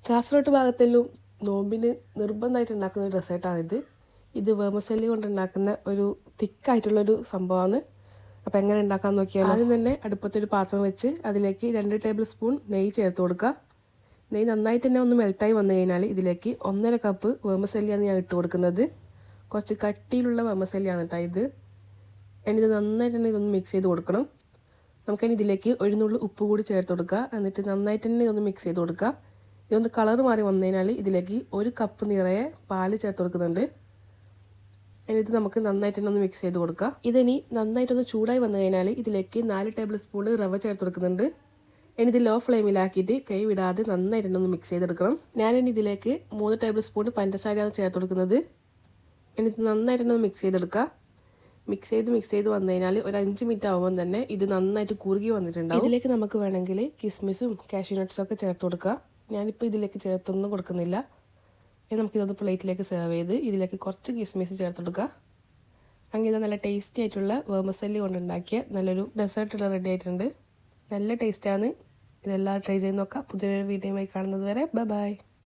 കാസർഗോഡ് ഭാഗത്തെല്ലാം നോമ്പിന് നിർബന്ധമായിട്ട് ഉണ്ടാക്കുന്ന ഒരു ഡെസേർട്ടാണിത്. ഇത് വേമസല്ലി കൊണ്ടുണ്ടാക്കുന്ന ഒരു തിക്കായിട്ടുള്ളൊരു സംഭവമാണ്. അപ്പോൾ എങ്ങനെ ഉണ്ടാക്കാൻ നോക്കിയാൽ ആദ്യം തന്നെ അടുപ്പത്തൊരു പാത്രം വെച്ച് അതിലേക്ക് 2 ടേബിൾ സ്പൂൺ നെയ്യ് ചേർത്ത് കൊടുക്കുക. നെയ്യ് നന്നായിട്ട് തന്നെ ഒന്ന് മെൽട്ടായി വന്നു കഴിഞ്ഞാൽ ഇതിലേക്ക് 1.5 കപ്പ് വേമസല്ലിയാണ് ഞാൻ ഇട്ട് കൊടുക്കുന്നത്. കുറച്ച് കട്ടിയിലുള്ള വേമസല്ലിയാണ് കേട്ടോ ഇത്. ഇത് നന്നായിട്ട് തന്നെ ഇതൊന്ന് മിക്സ് ചെയ്ത് കൊടുക്കണം. നമുക്കിനി ഇതിലേക്ക് ഒരു നുള്ളു ഉപ്പ് കൂടി ചേർത്ത് കൊടുക്കുക. എന്നിട്ട് നന്നായിട്ട് തന്നെ ഇതൊന്ന് മിക്സ് ചെയ്ത് കൊടുക്കുക. ഇതൊന്ന് കളർ മാറി വന്നു കഴിഞ്ഞാൽ ഇതിലേക്ക് 1 കപ്പ് നിറയെ പാല് ചേർത്ത് കൊടുക്കുന്നുണ്ട്. ഇത് നമുക്ക് നന്നായിട്ട് തന്നെ ഒന്ന് മിക്സ് ചെയ്ത് കൊടുക്കുക. ഇതിനി നന്നായിട്ടൊന്ന് ചൂടായി വന്നു കഴിഞ്ഞാൽ ഇതിലേക്ക് 4 ടേബിൾ സ്പൂൺ റവ ചേർത്ത് കൊടുക്കുന്നുണ്ട്. ഇത് ലോ ഫ്ലെയിമിലാക്കിയിട്ട് കൈ വിടാതെ നന്നായിട്ടൊന്ന് മിക്സ് ചെയ്തെടുക്കണം. ഞാനിനി ഇതിലേക്ക് 3 ടേബിൾ സ്പൂൺ പഞ്ചസാരയാണ് ചേർത്ത് കൊടുക്കുന്നത്. ഇത് നന്നായിട്ടൊന്ന് മിക്സ് ചെയ്തെടുക്കുക. മിക്സ് ചെയ്ത് വന്നു കഴിഞ്ഞാൽ ഒരു 5 മിനിറ്റ് ആകുമ്പോൾ തന്നെ ഇത് നന്നായിട്ട് കുറുകി വന്നിട്ടുണ്ടാവും. ഇതിലേക്ക് നമുക്ക് വേണമെങ്കിൽ കിസ്മിസും കാഷ്യൂ നട്ട്സും ഒക്കെ ചേർത്ത് കൊടുക്കുക. ഞാനിപ്പോൾ ഇതിലേക്ക് ചേർത്തൊന്നും കൊടുക്കുന്നില്ല. നമുക്കിതൊന്ന് പ്ലേറ്റിലേക്ക് സെർവ് ചെയ്ത് ഇതിലേക്ക് കുറച്ച് കിസ്മിസ് ചേർത്ത് കൊടുക്കുക. അങ്ങനെ ഇത് നല്ല ടേസ്റ്റി ആയിട്ടുള്ള വേമസല്ലി കൊണ്ടുണ്ടാക്കിയ നല്ലൊരു ഡെസേർട്ട് റെഡി ആയിട്ടുണ്ട്. നല്ല ടേസ്റ്റാണ്. ഇതെല്ലാം ട്രൈ ചെയ്ത് നോക്കാം. പുതിയൊരു വീഡിയോയുമായി കാണുന്നത് വരെ ബൈ.